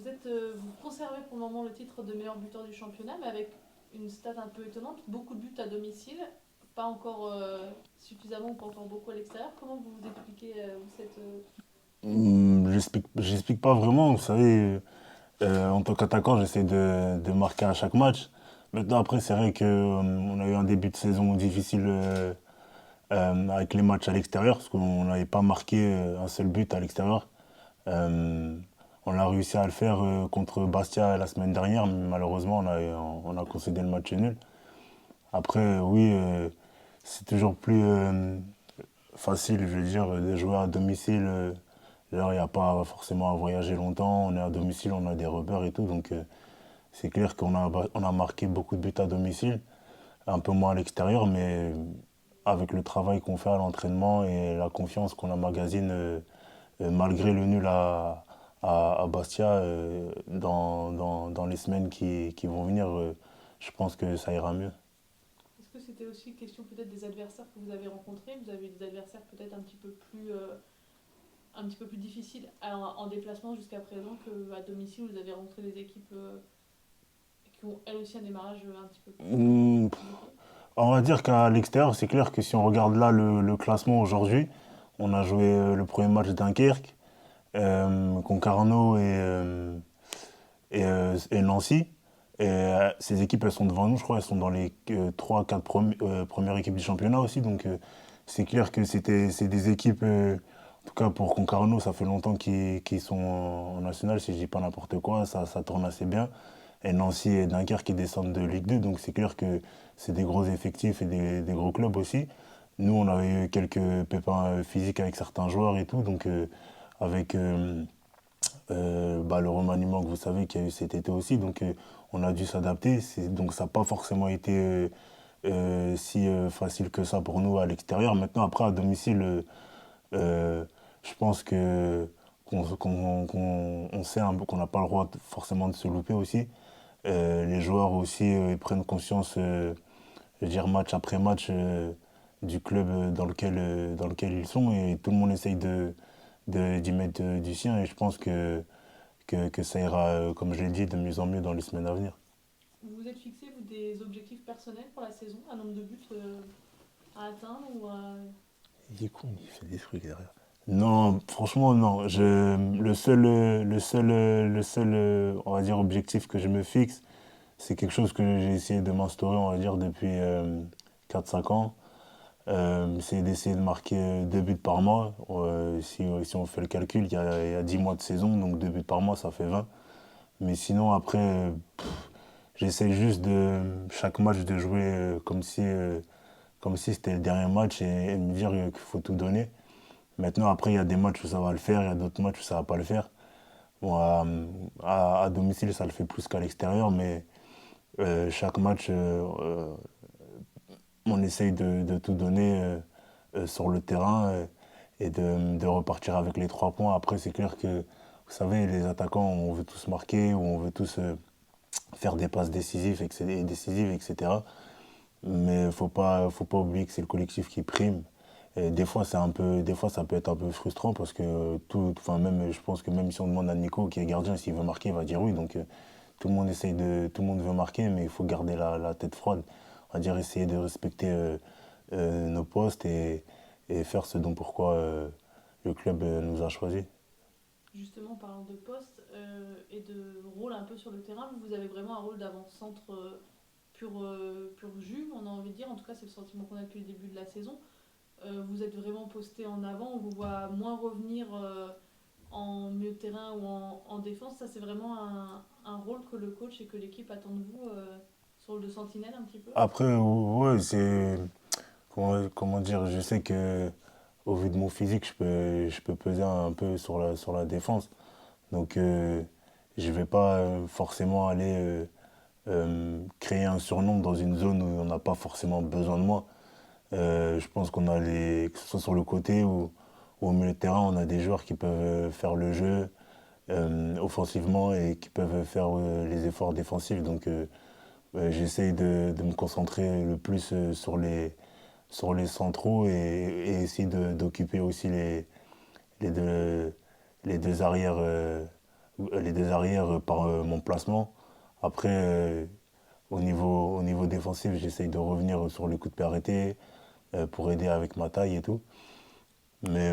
Vous conservez pour le moment le titre de meilleur buteur du championnat, mais avec une stat un peu étonnante, beaucoup de buts à domicile, pas encore suffisamment ou pas encore beaucoup à l'extérieur. Comment vous expliquez J'explique pas vraiment, vous savez, en tant qu'attaquant, j'essaie de marquer à chaque match. Maintenant, après, c'est vrai que on a eu un début de saison difficile avec les matchs à l'extérieur, parce qu'on n'avait pas marqué un seul but à l'extérieur. Euh, on a réussi à le faire contre Bastia la semaine dernière, mais malheureusement, on a concédé le match nul. Après, oui, c'est toujours plus facile, je veux dire, de jouer à domicile. Genre, il n'y a pas forcément à voyager longtemps, on est à domicile, on a des repères et tout, donc c'est clair qu'on a marqué beaucoup de buts à domicile, un peu moins à l'extérieur, mais avec le travail qu'on fait à l'entraînement et la confiance qu'on emmagasine malgré le nul à Bastia dans les semaines qui vont venir, je pense que ça ira mieux. Est-ce que c'était aussi question peut-être des adversaires que vous avez rencontrés? Vous avez eu des adversaires peut-être un petit peu plus difficiles en déplacement jusqu'à présent qu'à domicile, vous avez rencontré des équipes qui ont elles aussi un démarrage un petit peu plus Hum, compliqué? On va dire qu'à l'extérieur, c'est clair que si on regarde là le classement aujourd'hui, on a joué le premier match Dunkerque, Concarneau et Nancy. Et ces équipes, elles sont devant nous, je crois, elles sont dans les 3-4 premières équipes du championnat aussi. Donc c'est clair que c'est des équipes, en tout cas pour Concarneau, ça fait longtemps qu'ils sont en national, si je dis pas n'importe quoi, ça tourne assez bien. Et Nancy et Dunkerque qui descendent de Ligue 2, donc c'est clair que c'est des gros effectifs et des gros clubs aussi. Nous, on avait eu quelques pépins physiques avec certains joueurs et tout, donc avec le remaniement que vous savez qu'il y a eu cet été aussi, donc on a dû s'adapter. Donc ça n'a pas forcément été si facile que ça pour nous à l'extérieur. Maintenant, après, à domicile, euh, je pense qu'on sait un peu qu'on n'a pas le droit forcément de se louper aussi. Les joueurs aussi ils prennent conscience, je veux dire, match après match du club dans lequel ils sont et tout le monde essaye d'y mettre du sien et je pense que ça ira, comme je l'ai dit, de mieux en mieux dans les semaines à venir. Vous vous êtes fixé, vous, des objectifs personnels pour la saison, un nombre de buts à atteindre ou à... Il est con, il fait des trucs derrière. Non, franchement, non. Le seul, on va dire, objectif que je me fixe, c'est quelque chose que j'ai essayé de m'instaurer, on va dire, depuis 4-5 ans. C'est d'essayer de marquer 2 buts par mois. Si on fait le calcul, il y a 10 mois de saison, donc 2 buts par mois, ça fait 20. Mais sinon, après, j'essaie juste chaque match de jouer comme si c'était le dernier match et me dire qu'il faut tout donner. Maintenant, après, il y a des matchs où ça va le faire, il y a d'autres matchs où ça va pas le faire. Bon, à domicile, ça le fait plus qu'à l'extérieur, mais chaque match, on essaye de tout donner sur le terrain et de repartir avec les 3 points. Après, c'est clair que, vous savez, les attaquants, on veut tous marquer ou on veut tous faire des passes décisives, etc. Mais faut pas oublier que c'est le collectif qui prime. Et des fois, ça peut être un peu frustrant parce que enfin, même, je pense que même si on demande à Nico qui est gardien s'il veut marquer, il va dire oui. Donc, tout le monde veut marquer, mais il faut garder la tête froide. On va dire essayer de respecter nos postes et faire ce dont pourquoi le club nous a choisis. Justement, en parlant de poste et de rôle un peu sur le terrain, vous avez vraiment un rôle d'avant-centre pur jus, on a envie de dire. En tout cas, c'est le sentiment qu'on a depuis le début de la saison. Vous êtes vraiment posté en avant, on vous voit moins revenir en milieu de terrain ou en défense. Ça, c'est vraiment un rôle que le coach et que l'équipe attendent de vous, ce rôle de sentinelle un petit peu. Après, ouais, comment dire, je sais que au vu de mon physique, je peux peser un peu sur la défense. Donc, je vais pas forcément aller créer un surnom dans une zone où on n'a pas forcément besoin de moi. Je pense que ce soit sur le côté ou au milieu de terrain, on a des joueurs qui peuvent faire le jeu offensivement et qui peuvent faire les efforts défensifs. Donc, j'essaye de me concentrer le plus sur les centraux et essayer d'occuper aussi les deux, les deux arrières, les deux arrières par mon placement. Après, au niveau défensif, j'essaye de revenir sur le coup de pied arrêté pour aider avec ma taille et tout. Mais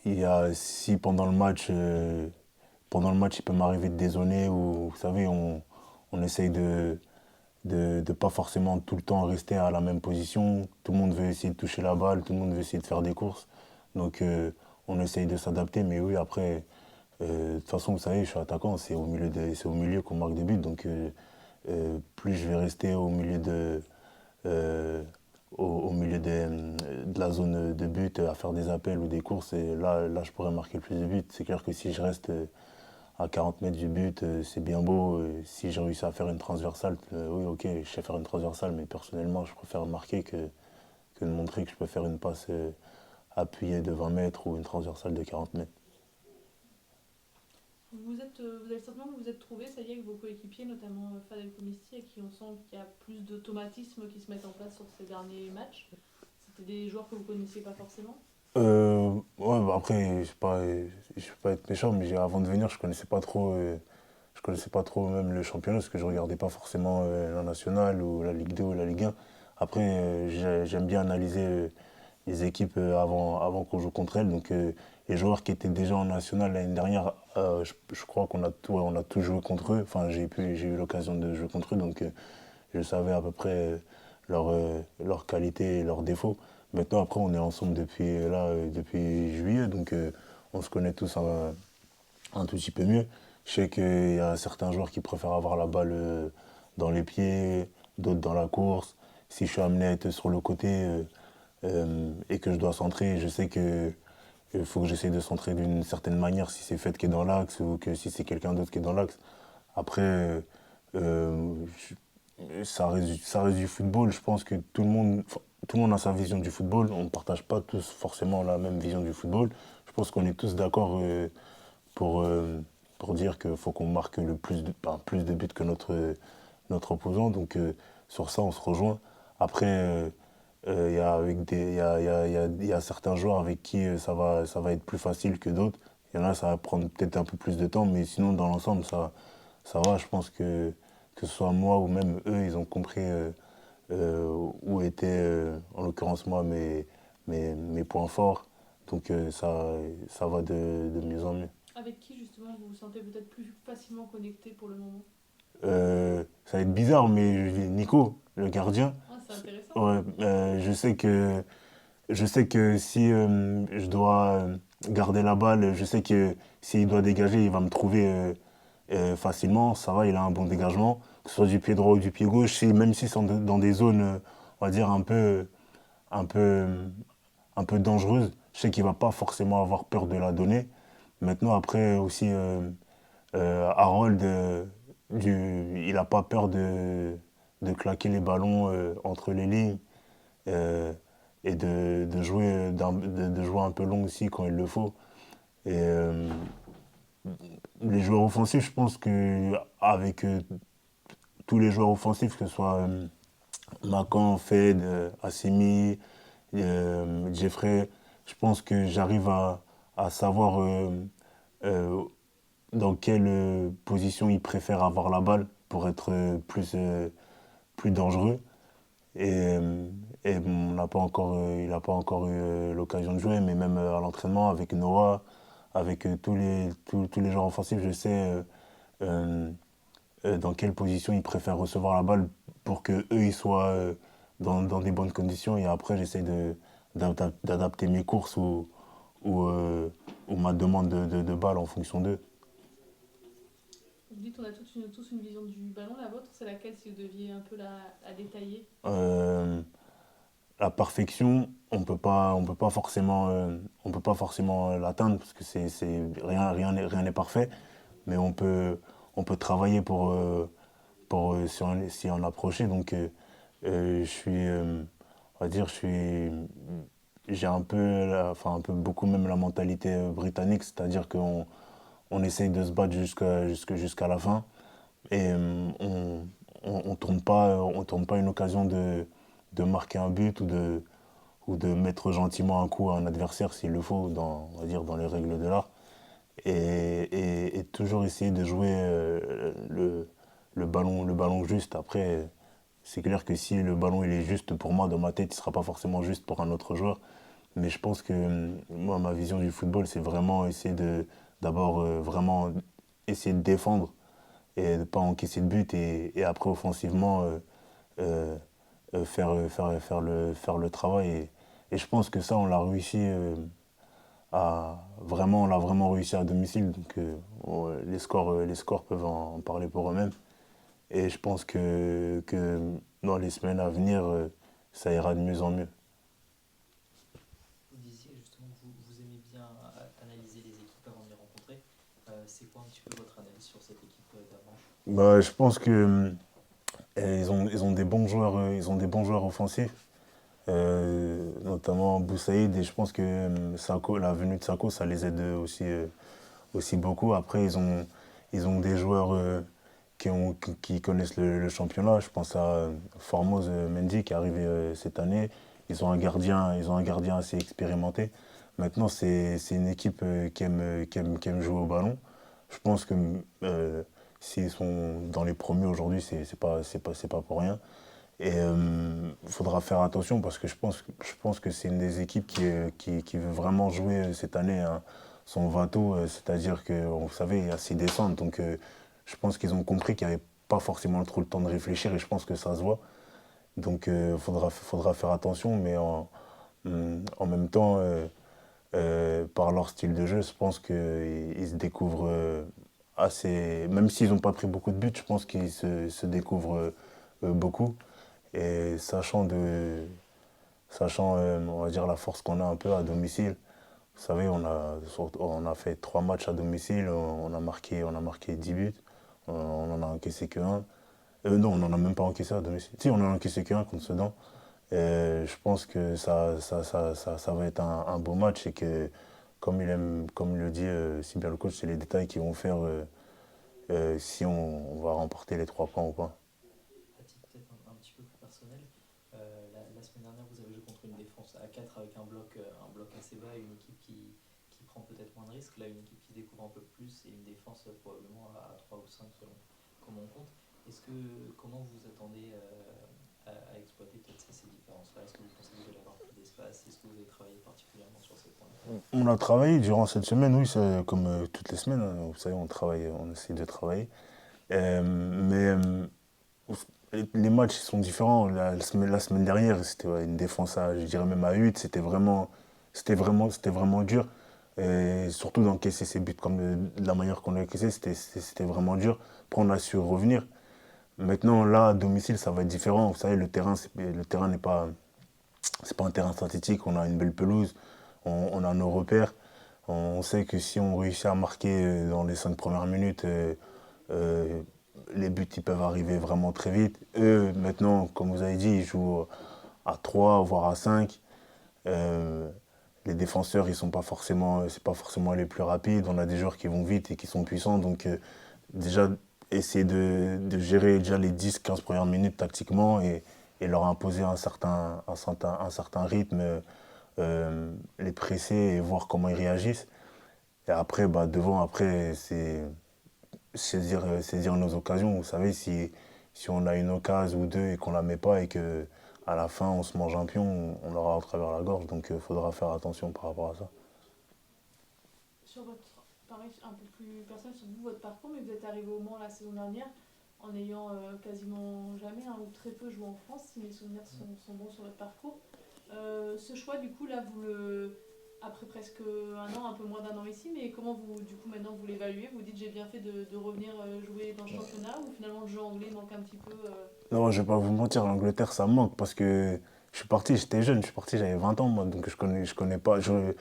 il y a, si pendant le match, il peut m'arriver de dézonner ou, vous savez, on essaye de pas forcément tout le temps rester à la même position. Tout le monde veut essayer de toucher la balle, tout le monde veut essayer de faire des courses. Donc, on essaye de s'adapter. Mais oui, après, de toute façon, vous savez, je suis attaquant, c'est au milieu qu'on marque des buts. Donc, plus je vais rester au milieu euh, au milieu de la zone de but à faire des appels ou des courses, et là, je pourrais marquer le plus de buts. C'est clair que si je reste à 40 mètres du but, c'est bien beau. Si j'ai réussi à faire une transversale, oui, ok, je sais faire une transversale, mais personnellement, je préfère marquer que de montrer que je peux faire une passe appuyée de 20 mètres ou une transversale de 40 mètres. Vous avez le sentiment que vous vous êtes trouvé, ça y est, avec vos coéquipiers, notamment Fadel Komisti, à qui on sent qu'il y a plus d'automatisme qui se mettent en place sur ces derniers matchs. C'était des joueurs que vous connaissiez pas forcément. Ouais, bah après, je vais pas être méchant, mais avant de venir, je connaissais pas trop même le championnat, parce que je regardais pas forcément la nationale ou la Ligue 2 ou la Ligue 1. Après, j'aime bien analyser les équipes avant qu'on joue contre elles. Donc, les joueurs qui étaient déjà en national l'année dernière, je crois on a tout joué contre eux. Enfin, j'ai eu l'occasion de jouer contre eux, donc je savais à peu près leurs qualités et leurs défauts. Maintenant, après, on est ensemble depuis juillet, donc on se connaît tous un tout petit peu mieux. Je sais qu'il y a certains joueurs qui préfèrent avoir la balle dans les pieds, d'autres dans la course. Si je suis amené à être sur le côté et que je dois centrer, je sais que il faut que j'essaye de centrer d'une certaine manière si c'est Fed qui est dans l'axe ou que si c'est quelqu'un d'autre qui est dans l'axe. Après, ça reste du football. Je pense que tout le monde a sa vision du football. On ne partage pas tous forcément la même vision du football. Je pense qu'on est tous d'accord pour, euh, pour dire qu'il faut qu'on marque plus de buts que notre opposant. Donc sur ça, on se rejoint. Après, il y a, avec des, il y a certains joueurs avec qui ça va être plus facile que d'autres. Il y en a, ça va prendre peut-être un peu plus de temps, mais sinon, dans l'ensemble, ça va. Je pense que ce soit moi ou même eux, ils ont compris où étaient, en l'occurrence moi, mes points forts. Donc ça va de mieux en mieux. Avec qui justement vous vous sentez peut-être plus facilement connecté pour le moment. Ça va être bizarre, mais Nico, le gardien, Ah, c'est intéressant. ouais, je sais que si je dois garder la balle, je sais que s'il doit dégager, il va me trouver facilement. Ça va, il a un bon dégagement, que ce soit du pied droit ou du pied gauche. Même si c'est dans des zones, on va dire, un peu, un peu dangereuses, je sais qu'il va pas forcément avoir peur de la donner. Maintenant, après aussi, Harold, il n'a pas peur de claquer les ballons entre les lignes euh, et de jouer un peu long aussi quand il le faut. Et les joueurs offensifs, je pense que avec tous les joueurs offensifs, que ce soit Macan, Fed, Assimi, Jeffrey, je pense que j'arrive à savoir euh, dans quelle position il préfère avoir la balle pour être plus dangereux. Et, bon, il n'a pas encore eu l'occasion de jouer, mais même à l'entraînement avec Noah, avec tous les joueurs offensifs, je sais euh, dans quelle position ils préfèrent recevoir la balle pour que eux ils soient dans des bonnes conditions. Et après, j'essaie d'adapter mes courses ou, euh, ou ma demande de balle en fonction d'eux. Vous dites on a tous une vision du ballon. La vôtre, c'est laquelle si vous deviez un peu la détailler. Euh, la perfection, on peut pas forcément l'atteindre parce que rien n'est parfait, mais on peut travailler pour s'y en approcher. Donc, je suis, on va dire, j'ai un peu, enfin un peu beaucoup même la mentalité britannique, c'est-à-dire on essaye de se battre jusqu'à la fin et on tourne pas une occasion de marquer un but ou de mettre gentiment un coup à un adversaire s'il le faut, on va dire dans les règles de l'art. Et toujours essayer de jouer le ballon juste. Après, c'est clair que si le ballon il est juste pour moi dans ma tête, il ne sera pas forcément juste pour un autre joueur. Mais je pense que moi, ma vision du football, c'est vraiment essayer d'abord vraiment essayer de défendre et de ne pas encaisser de but et après offensivement euh, faire le travail. Et je pense que ça, on l'a réussi on l'a vraiment réussi à domicile. Donc les scores peuvent en parler pour eux-mêmes. Et je pense que dans les semaines à venir, ça ira de mieux en mieux. Vous disiez justement que vous aimez bien analyser les équipes avant de les rencontrer. C'est quoi un petit peu votre analyse sur cette équipe d'avant? Bah, je pense que ils ont des bons joueurs, ils ont des bons joueurs offensifs, notamment Boussaïd. Et je pense que Sako, la venue de Sako, ça les aide aussi, aussi beaucoup. Après, ils ont des joueurs qui connaissent le championnat. Je pense à Formose Mendy qui est arrivé cette année. Ils ont un gardien assez expérimenté. Maintenant, c'est une équipe qui aime jouer au ballon. Je pense que s'ils sont dans les premiers aujourd'hui, c'est pas pour rien. Et il faudra faire attention parce que je pense que c'est une des équipes qui veut vraiment jouer cette année hein, son Vato, c'est-à-dire que, vous savez, il y a 6 descentes. Donc je pense qu'ils ont compris qu'il n'y avait pas forcément trop le temps de réfléchir et je pense que ça se voit. Donc faudra faire attention, mais en même temps, par leur style de jeu, je pense qu'ils se découvrent assez. Même s'ils n'ont pas pris beaucoup de buts, je pense qu'ils se découvrent beaucoup. Et sachant on va dire, la force qu'on a un peu à domicile, vous savez, on a fait 3 matchs à domicile, on a marqué 10 buts, on en a encaissé que un. Non, on n'en a même pas encaissé à domicile. Si, on en a encaissé qu'un contre Sedan. Je pense que ça va être un beau match et que, comme il le dit si bien le coach, c'est les détails qui vont faire si on va remporter les 3 points ou pas. À titre peut-être un petit peu plus personnel, la semaine dernière, vous avez joué contre une défense à 4 avec un bloc assez bas et une équipe qui prend peut-être moins de risques. Là, une équipe qui découvre un peu plus et une défense probablement à 3 ou 5 selon comment on compte. Comment vous attendez à exploiter peut-être ces différences-là? Est-ce que vous pensez que vous allez avoir plus d'espace? Est-ce que vous avez travaillé particulièrement sur ces points-là? On a travaillé durant cette semaine, oui, c'est comme toutes les semaines, hein, vous savez, on travaille, on essaie de travailler. Mais les matchs sont différents. La semaine dernière, c'était ouais, une défense à, je dirais même à 8. C'était vraiment dur. Et surtout d'encaisser ces buts comme de la manière qu'on a encaissé, c'était vraiment dur. Après, on a su revenir. Maintenant, là, à domicile, ça va être différent. Vous savez, le terrain n'est pas, c'est pas un terrain synthétique. On a une belle pelouse, on a nos repères. On sait que si on réussit à marquer dans les 5 premières minutes, euh, les buts ils peuvent arriver vraiment très vite. Eux, maintenant, comme vous avez dit, ils jouent à 3 voire à 5. Euh, les défenseurs, ils sont pas forcément, c'est pas forcément les plus rapides. On a des joueurs qui vont vite et qui sont puissants. Donc, déjà, essayer de gérer déjà les 10 15 premières minutes tactiquement et leur imposer un certain rythme, les presser et voir comment ils réagissent. Et après, bah, devant, après, c'est saisir nos occasions. Vous savez, si on a une occasion ou deux et qu'on la met pas et que à la fin on se mange un pion, on l'aura à travers la gorge. Donc il faudra faire attention par rapport à ça. Sur votre, pareil, un peu plus personnel sur vous, votre parcours, mais vous êtes arrivé au Mans la saison dernière en ayant quasiment jamais hein, ou très peu joué en France, si mes souvenirs sont bons sur votre parcours. Ce choix, du coup, là, après presque un an, un peu moins d'un an ici, mais comment vous, du coup, maintenant, vous l'évaluez? Vous dites, j'ai bien fait de revenir jouer dans le championnat ou finalement le jeu anglais manque un petit peu Non, je vais pas vous mentir, l'Angleterre ça me manque parce que je suis parti, j'étais jeune, je suis parti, j'avais 20 ans moi, donc je connais pas, je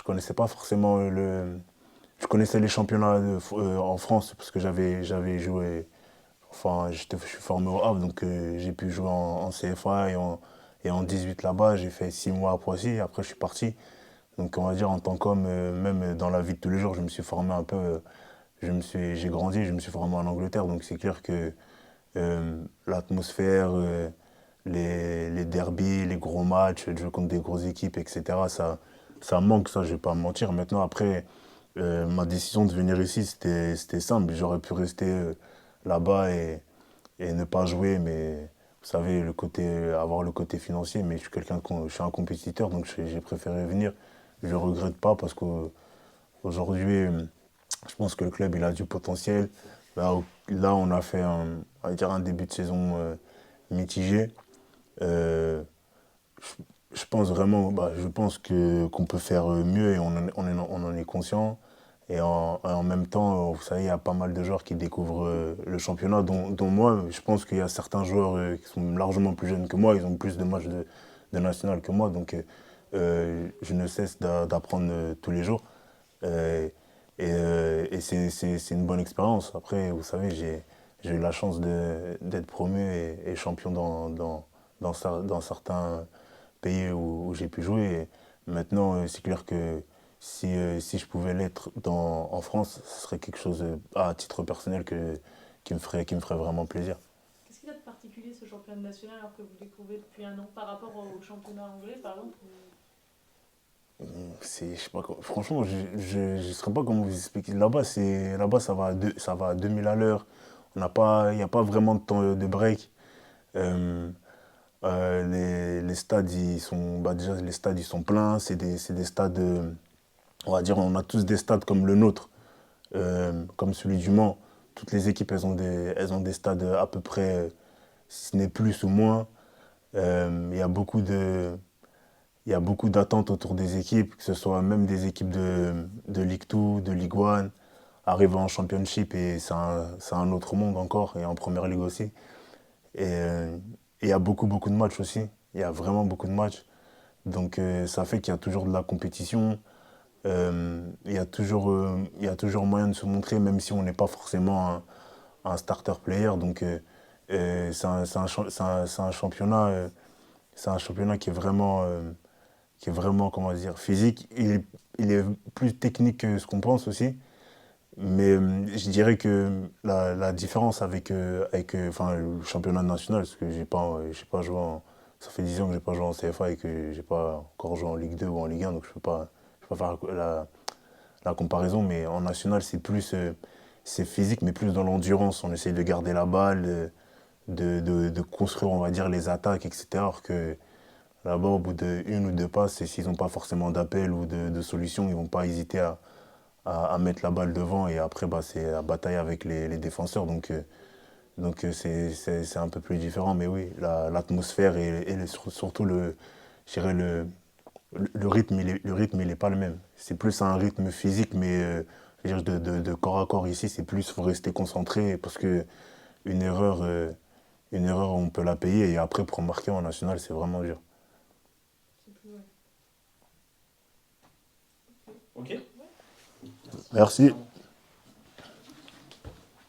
connaissais pas forcément je connaissais les championnats en France parce que j'avais joué. Enfin, je suis formé au Havre, donc j'ai pu jouer en CFA et en 18 là-bas. J'ai fait 6 mois à Poissy, après je suis parti. Donc on va dire en tant qu'homme, même dans la vie de tous les jours, je me suis formé un peu, j'ai grandi, je me suis formé en Angleterre. Donc c'est clair que l'atmosphère, les derbies, les gros matchs, de jouer contre des grosses équipes, etc., ça manque, ça je vais pas me mentir. Maintenant après, Ma décision de venir ici, c'était simple. J'aurais pu rester là-bas et ne pas jouer, mais vous savez, avoir le côté financier, mais je suis un compétiteur, donc j'ai préféré venir. Je ne regrette pas parce qu'aujourd'hui, je pense que le club il a du potentiel. Là, on a fait on va dire un début de saison mitigé. Euh, je pense vraiment, je pense qu'on peut faire mieux et on en est conscient. Et en même temps, vous savez, il y a pas mal de joueurs qui découvrent le championnat, dont moi. Je pense qu'il y a certains joueurs qui sont largement plus jeunes que moi, ils ont plus de matchs de national que moi, donc je ne cesse d'apprendre tous les jours. Euh, et c'est une bonne expérience. Après, vous savez, j'ai eu la chance d'être promu et champion dans certains pays où j'ai pu jouer. Et maintenant, c'est clair que si je pouvais l'être en France, ce serait quelque chose à titre personnel qui me ferait vraiment plaisir. Qu'est-ce qu'il a de particulier ce championnat national alors que vous découvrez depuis un an par rapport au championnat anglais par exemple Je sais pas, franchement, je ne saurais pas comment vous expliquer. Là-bas, ça va à 2000 à l'heure. Il n'y a pas vraiment de temps de break. Euh, les stades, déjà, les stades, ils sont pleins. C'est des stades, on va dire, on a tous des stades comme le nôtre, comme celui du Mans. Toutes les équipes, elles ont des stades à peu près, si ce n'est plus ou moins. Il y a il y a beaucoup d'attentes autour des équipes, que ce soit même des équipes de Ligue 2, de Ligue 1, arrivant en Championship, et c'est un autre monde encore, et en Première Ligue aussi. Et il y a beaucoup, beaucoup de matchs aussi. Il y a vraiment beaucoup de matchs. Donc ça fait qu'il y a toujours de la compétition. Il y a toujours moyen de se montrer, même si on n'est pas forcément un starter player. Donc c'est un championnat, qui est vraiment, comment dire, physique. Il est plus technique que ce qu'on pense aussi. Mais je dirais que la différence enfin, le championnat national, parce que j'ai pas joué ça fait 10 ans que j'ai pas joué en CFA et que j'ai pas encore joué en Ligue 2 ou en Ligue 1, donc je peux pas faire la comparaison, mais en national, c'est physique, mais plus dans l'endurance. On essaye de garder la balle, de construire, on va dire, les attaques, etc. Alors que là-bas, au bout d'une ou deux passes, et s'ils n'ont pas forcément d'appel ou de solution, ils vont pas hésiter à mettre la balle devant et après c'est la bataille avec les défenseurs donc c'est un peu plus différent mais oui l'atmosphère et surtout je dirais le rythme il est pas le même, c'est plus un rythme physique mais je veux dire, de corps à corps ici c'est plus faut rester concentré parce que une erreur euh, une erreur on peut la payer et après pour marquer en national c'est vraiment dur. C'est plus, ouais. Ok. Merci.